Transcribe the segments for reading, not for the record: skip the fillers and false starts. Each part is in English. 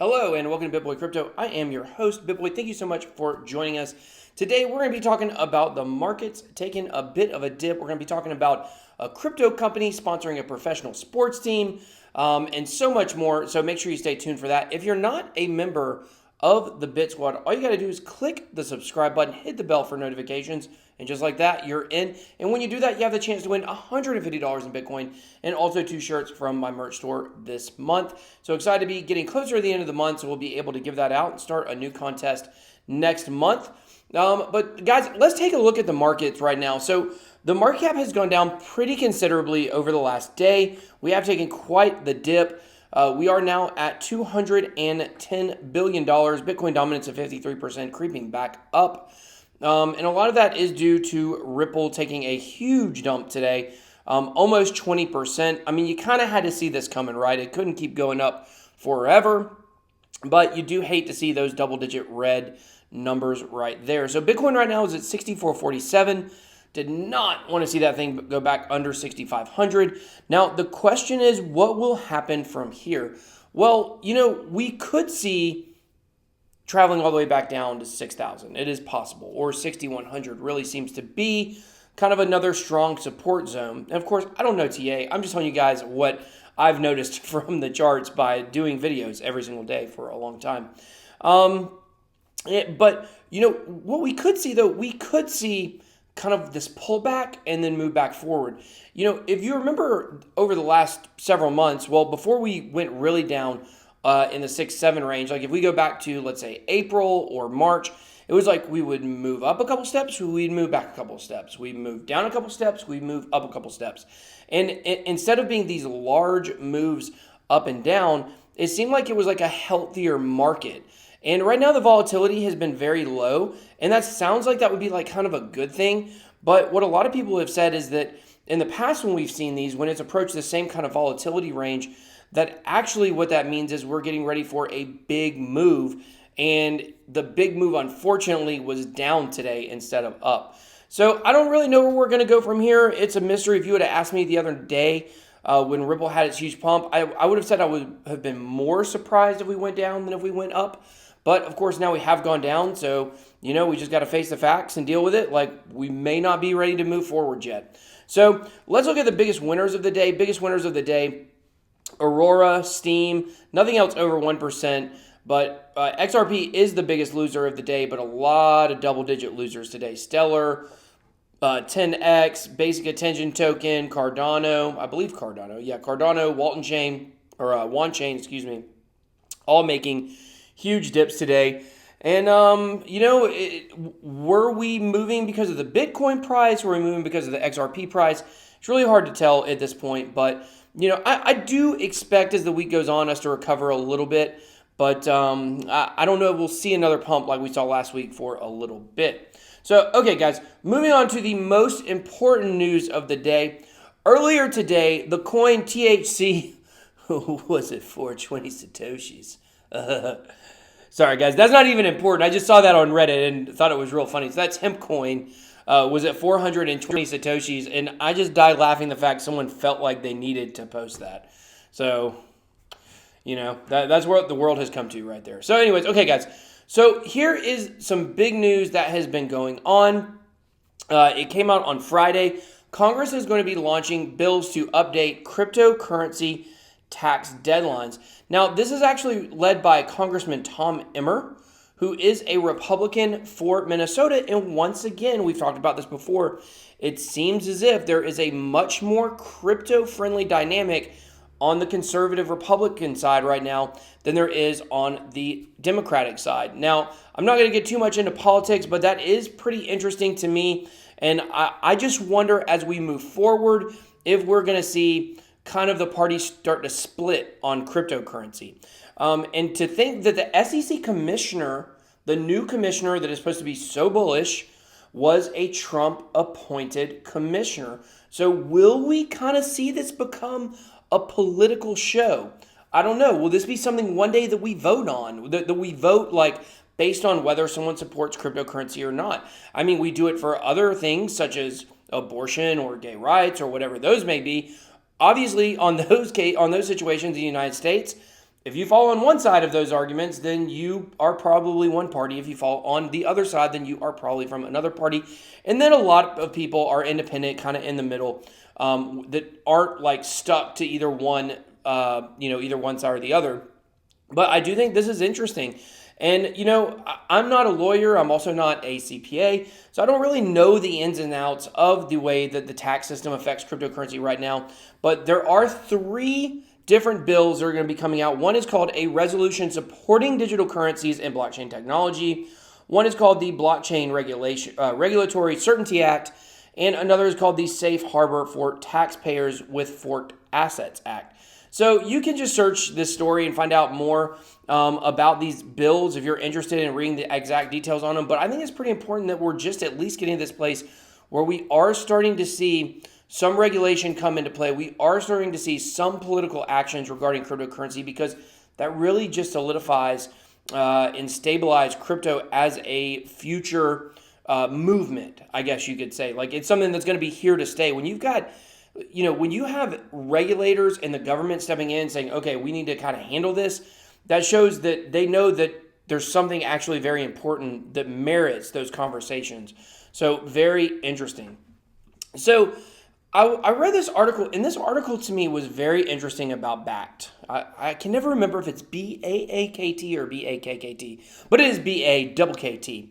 Hello and welcome to BitBoy Crypto. I am your host, BitBoy. Thank you so much for joining us. Today we're going to be talking about the markets taking a bit of a dip. We're going to be talking about a crypto company sponsoring a professional sports team and so much more. So make sure you stay tuned for that. If you're not a member of the Bit Squad, all you got to do is click the subscribe button, hit the bell for notifications, and just like that, you're in. And when you do that, you have the chance to win $150 in Bitcoin and also 2 shirts from my merch store this month. So excited to be getting closer to the end of the month, so we'll be able to give that out and start a new contest next month. But guys, let's take a look at the markets right now. So the market cap has gone down pretty considerably over the last day. We have taken quite the dip. We are now at $210 billion. Bitcoin dominance of 53%, creeping back up. And a lot of that is due to Ripple taking a huge dump today, almost 20%. I mean, you kind of had to see this coming, right? It couldn't keep going up forever, but you do hate to see those double-digit red numbers right there. So Bitcoin right now is at 64.47. Did not want to see that thing go back under 6,500. Now, the question is, what will happen from here? Well, we could see traveling all the way back down to 6,000. It is possible. Or 6,100 really seems to be kind of another strong support zone. And of course, I don't know TA. I'm just telling you guys what I've noticed from the charts by doing videos every single day for a long time. But what we could see, though, we could see kind of this pullback and then move back forward. If you remember over the last several months, well, before we went really down in the 6-7 range, like if we go back to, let's say, April or March, it was like we would move up a couple steps, we'd move back a couple steps, we'd move down a couple steps, we'd move up a couple steps. And instead of being these large moves up and down, it seemed like it was like a healthier market. And right now the volatility has been very low, and that sounds like that would be like kind of a good thing. But what a lot of people have said is that in the past when we've seen these, when it's approached the same kind of volatility range, that actually what that means is we're getting ready for a big move. And the big move, unfortunately, was down today instead of up. So I don't really know where we're going to go from here. It's a mystery. If you would have asked me the other day when Ripple had its huge pump, I would have said I would have been more surprised if we went down than if we went up. But, of course, now we have gone down, so, we just got to face the facts and deal with it. Like, we may not be ready to move forward yet. So, let's look at the biggest winners of the day. Biggest winners of the day, Aurora, Steam, nothing else over 1%. But XRP is the biggest loser of the day, but a lot of double-digit losers today. Stellar, 10X, Basic Attention Token, Cardano, I believe Cardano. Yeah, Cardano, Walton Chain, or WanChain, excuse me, all making huge dips today. And, were we moving because of the Bitcoin price? Were we moving because of the XRP price? It's really hard to tell at this point. But, I do expect as the week goes on us to recover a little bit. But I don't know if we'll see another pump like we saw last week for a little bit. So, okay, guys, moving on to the most important news of the day. Earlier today, the coin THC, was it 420 Satoshis? Sorry, guys, that's not even important. I just saw that on Reddit and thought it was real funny. So that's Hemp Coin was at 420 Satoshis, and I just died laughing the fact someone felt like they needed to post that. So, that's where the world has come to right there. So anyways, okay, guys. So here is some big news that has been going on. It came out on Friday. Congress is going to be launching bills to update cryptocurrency tax deadlines. Now, this is actually led by Congressman Tom Emmer, who is a Republican for Minnesota. And once again, we've talked about this before, it seems as if there is a much more crypto-friendly dynamic on the conservative Republican side right now than there is on the Democratic side. Now, I'm not going to get too much into politics, but that is pretty interesting to me. And I just wonder as we move forward if we're going to see kind of the parties start to split on cryptocurrency. And to think that the SEC commissioner, the new commissioner that is supposed to be so bullish, was a Trump-appointed commissioner. So will we kind of see this become a political show? I don't know. Will this be something one day that we vote on? That we vote like based on whether someone supports cryptocurrency or not? I mean, we do it for other things such as abortion or gay rights or whatever those may be. Obviously, on those situations in the United States, If you fall on one side of those arguments, then you are probably one party. If you fall on the other side, then you are probably from another party. And then a lot of people are independent, kind of in the middle, that aren't like stuck to either one, either one side or the other. But I do think this is interesting. And, I'm not a lawyer. I'm also not a CPA. So I don't really know the ins and outs of the way that the tax system affects cryptocurrency right now. But there are 3 different bills that are going to be coming out. One is called a resolution supporting digital currencies and blockchain technology. One is called the Blockchain Regulatory Certainty Act. And another is called the Safe Harbor for Taxpayers with Forked Assets Act. So you can just search this story and find out more about these bills if you're interested in reading the exact details on them. But I think it's pretty important that we're just at least getting to this place where we are starting to see some regulation come into play. We are starting to see some political actions regarding cryptocurrency, because that really just solidifies and stabilizes crypto as a future movement, I guess you could say. Like, it's something that's going to be here to stay. When you've got when you have regulators and the government stepping in saying, okay, we need to kind of handle this, that shows that they know that there's something actually very important that merits those conversations. So very interesting. So I read this article, and this article to me was very interesting about Bakkt. I can never remember if it's Baakt or Bakkt, but it is Bakkt.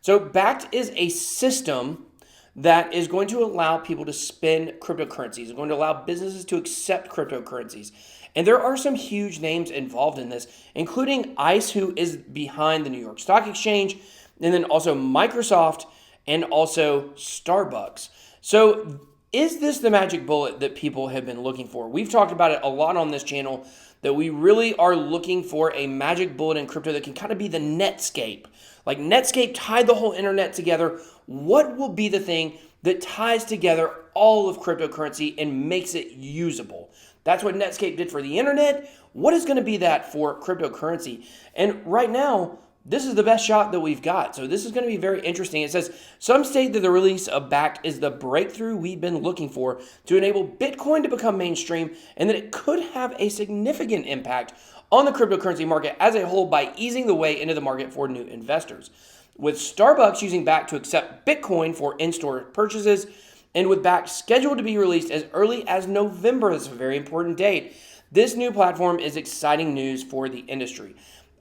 So Bakkt is a system that is going to allow people to spend cryptocurrencies. It's going to allow businesses to accept cryptocurrencies. And there are some huge names involved in this, including ICE, who is behind the New York Stock Exchange, and then also Microsoft and also Starbucks. So is this the magic bullet that people have been looking for? We've talked about it a lot on this channel, that we really are looking for a magic bullet in crypto that can kind of be the Netscape. Like Netscape tied the whole internet together. What will be the thing that ties together all of cryptocurrency and makes it usable? That's what Netscape did for the internet. What is going to be that for cryptocurrency? And right now, this is the best shot that we've got. So this is going to be very interesting. It says, some state that the release of Bakkt is the breakthrough we've been looking for to enable Bitcoin to become mainstream, and that it could have a significant impact on the cryptocurrency market as a whole by easing the way into the market for new investors. With Starbucks using Bakkt to accept Bitcoin for in-store purchases, and with Bakkt scheduled to be released as early as November, that's a very important date, this new platform is exciting news for the industry.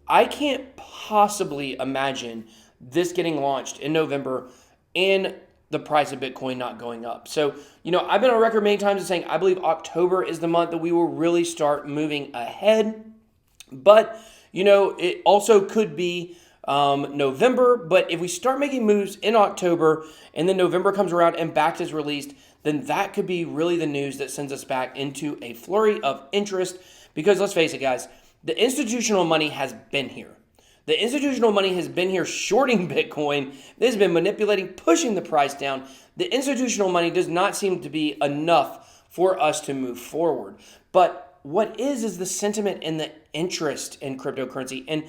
I can't possibly imagine this getting launched in November and the price of Bitcoin not going up. So, I've been on record many times as saying I believe October is the month that we will really start moving ahead. But, it also could be November. But if we start making moves in October and then November comes around and Bakkt is released, then that could be really the news that sends us back into a flurry of interest. Because let's face it, guys, the institutional money has been here. The institutional money has been here shorting Bitcoin. It has been manipulating, pushing the price down. The institutional money does not seem to be enough for us to move forward. But what is the sentiment and the interest in cryptocurrency? And,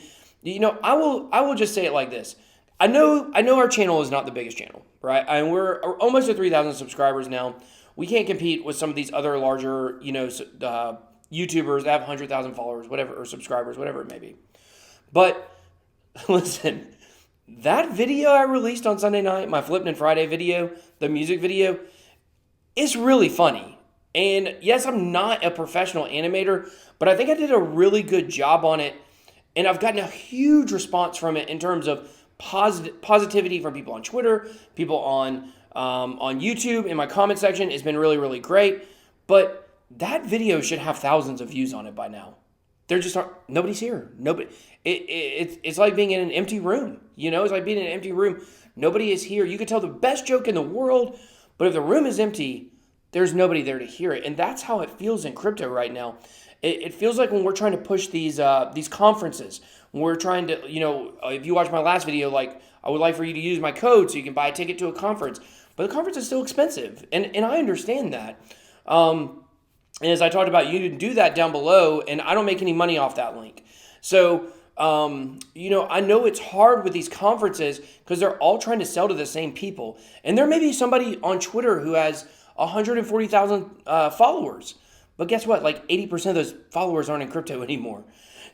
I will just say it like this. I know our channel is not the biggest channel, right? And we're almost at 3,000 subscribers now. We can't compete with some of these other larger, YouTubers that have 100,000 followers, whatever, or subscribers, whatever it may be. But listen, that video I released on Sunday night, my Flipped and Friday video, the music video, is really funny. And yes, I'm not a professional animator, but I think I did a really good job on it. And I've gotten a huge response from it in terms of positivity from people on Twitter, people on YouTube, in my comment section. It's been really, really great. But that video should have thousands of views on it by now. There just aren't. Nobody's here. Nobody. It's like being in an empty room. It's like being in an empty room. Nobody is here. You could tell the best joke in the world, but if the room is empty, there's nobody there to hear it. And that's how it feels in crypto right now. It feels like when we're trying to push these conferences, when we're trying to, if you watch my last video, like, I would like for you to use my code so you can buy a ticket to a conference. But the conference is still expensive, and I understand that. And as I talked about, you can do that down below, and I don't make any money off that link. So, I know it's hard with these conferences because they're all trying to sell to the same people. And there may be somebody on Twitter who has 140,000 followers. But guess what? Like 80% of those followers aren't in crypto anymore.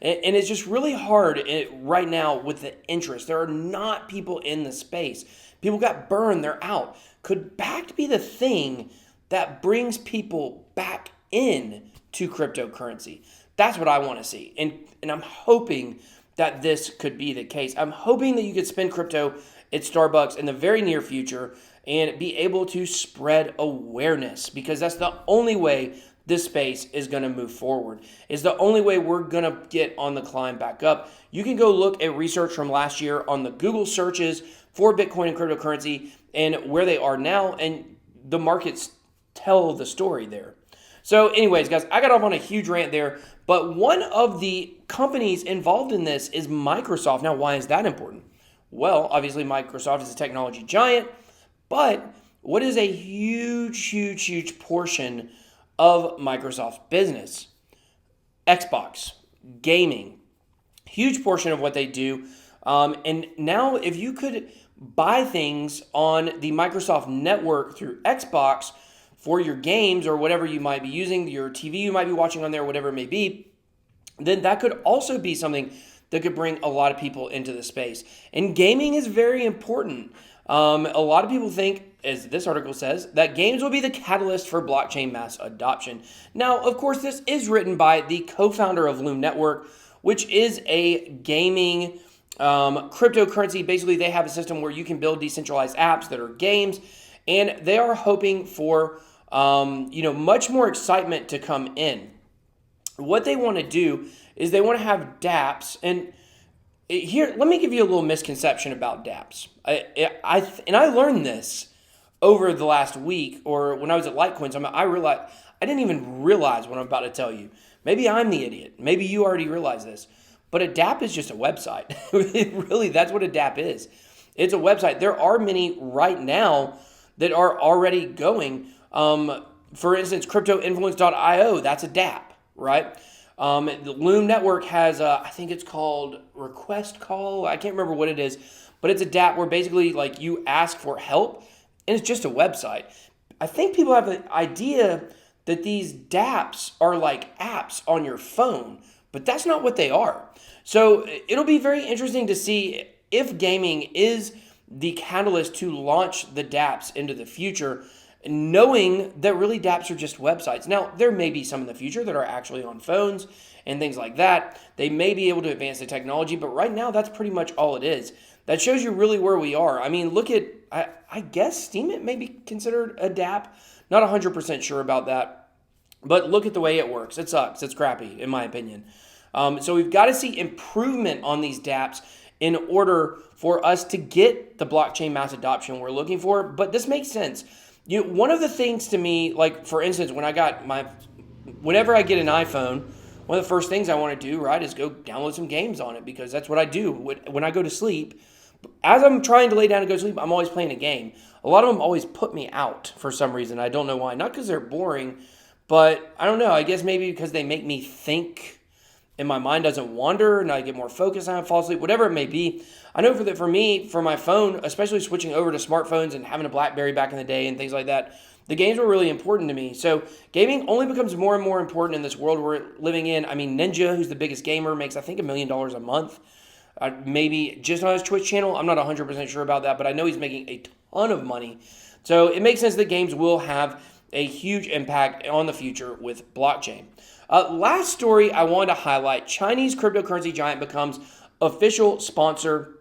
And it's just really hard right now with the interest. There are not people in the space. People got burned, they're out. Could Bakkt be the thing that brings people back in to cryptocurrency? That's what I want to see. And I'm hoping that this could be the case. I'm hoping that you could spend crypto at Starbucks in the very near future and be able to spread awareness, because that's the only way this space is going to move forward. Is the only way we're going to get on the climb back up. You can go look at research from last year on the Google searches for Bitcoin and cryptocurrency and where they are now, and the markets tell the story there. So anyways, guys, I got off on a huge rant there, but one of the companies involved in this is Microsoft. Now, why is that important? Well, obviously Microsoft is a technology giant, but what is a huge portion of Microsoft's business? Xbox, gaming, huge portion of what they do. And now if you could buy things on the Microsoft network through Xbox for your games or whatever you might be using, your TV you might be watching on there, whatever it may be, then that could also be something that could bring a lot of people into the space. And gaming is very important. A lot of people think, as this article says, that games will be the catalyst for blockchain mass adoption. Now, of course, this is written by the co-founder of Loom Network, which is a gaming cryptocurrency. Basically, they have a system where you can build decentralized apps that are games, and they are hoping for much more excitement to come in. What they want to do is they want to have dApps, and here, let me give you a little misconception about dApps. I learned this over the last week, or when I was at Litecoin. So I realized I didn't even realize what I'm about to tell you. Maybe I'm the idiot. Maybe you already realize this. But a dApp is just a website. Really, that's what a dApp is. It's a website. There are many right now that are already going. For instance, cryptoinfluence.io, that's a dApp, right? The Loom Network has, I think it's called Request Call. I can't remember what it is, but it's a dApp where basically like you ask for help, and it's just a website. I think people have the idea that these dApps are like apps on your phone, but that's not what they are. So it'll be very interesting to see if gaming is the catalyst to launch the dApps into the future, knowing that really dApps are just websites. Now, there may be some in the future that are actually on phones and things like that. They may be able to advance the technology, but right now that's pretty much all it is. That shows you really where we are. I mean, look at, I guess Steam it may be considered a dApp. Not 100% sure about that, but look at the way it works. It sucks. It's crappy, in my opinion. So we've got to see improvement on these dApps in order for us to get the blockchain mass adoption we're looking for. But this makes sense. One of the things to me, like for instance, whenever I get an iPhone, one of the first things I want to do, right, is go download some games on it, because that's what I do when I go to sleep. As I'm trying to lay down and go to sleep, I'm always playing a game. A lot of them always put me out for some reason. I don't know why. Not because they're boring, but I don't know. I guess maybe because they make me think and my mind doesn't wander and I get more focused and I fall asleep, whatever it may be. I know for me, for my phone, especially switching over to smartphones and having a BlackBerry back in the day and things like that, the games were really important to me. So gaming only becomes more and more important in this world we're living in. I mean, Ninja, who's the biggest gamer, makes, I think, $1 million a month. Maybe just on his Twitch channel. I'm not 100% sure about that, but I know he's making a ton of money. So it makes sense that games will have a huge impact on the future with blockchain. Last story I wanted to highlight, Chinese cryptocurrency giant becomes official sponsor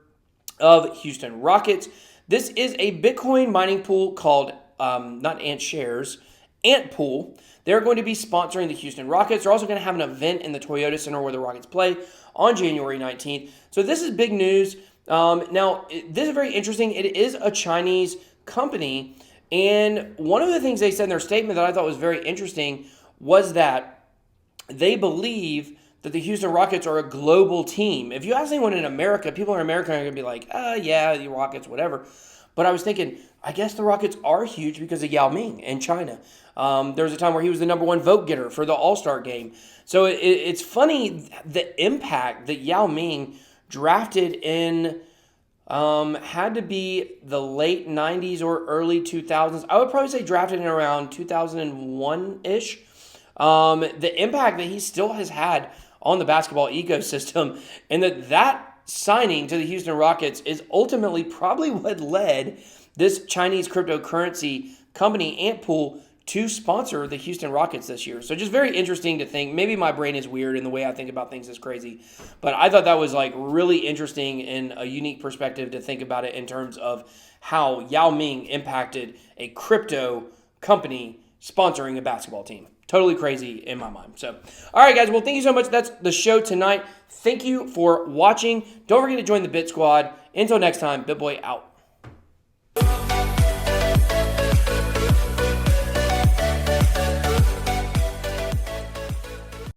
of Houston Rockets. This is a Bitcoin mining pool called, not Ant Shares, Ant Pool. They're going to be sponsoring the Houston Rockets. They're also going to have an event in the Toyota Center where the Rockets play on January 19th. So this is big news. Now, this is very interesting. It is a Chinese company. And one of the things they said in their statement that I thought was very interesting was that they believe that the Houston Rockets are a global team. If you ask anyone in America, people in America are going to be like, yeah, the Rockets, whatever. But I was thinking, I guess the Rockets are huge because of Yao Ming in China. There was a time where he was the number one vote getter for the All-Star game. So it's funny the impact that Yao Ming drafted in, had to be the late 90s or early 2000s. I would probably say drafted in around 2001-ish. the impact that he still has had on the basketball ecosystem, and that signing to the Houston Rockets is ultimately probably what led this Chinese cryptocurrency company, Antpool, to sponsor the Houston Rockets this year. So just very interesting to think. Maybe my brain is weird and the way I think about things is crazy, but I thought that was like really interesting and a unique perspective to think about it in terms of how Yao Ming impacted a crypto company sponsoring a basketball team. Totally crazy in my mind. So, all right, guys. Well, thank you so much. That's the show tonight. Thank you for watching. Don't forget to join the Bit Squad. Until next time, BitBoy out.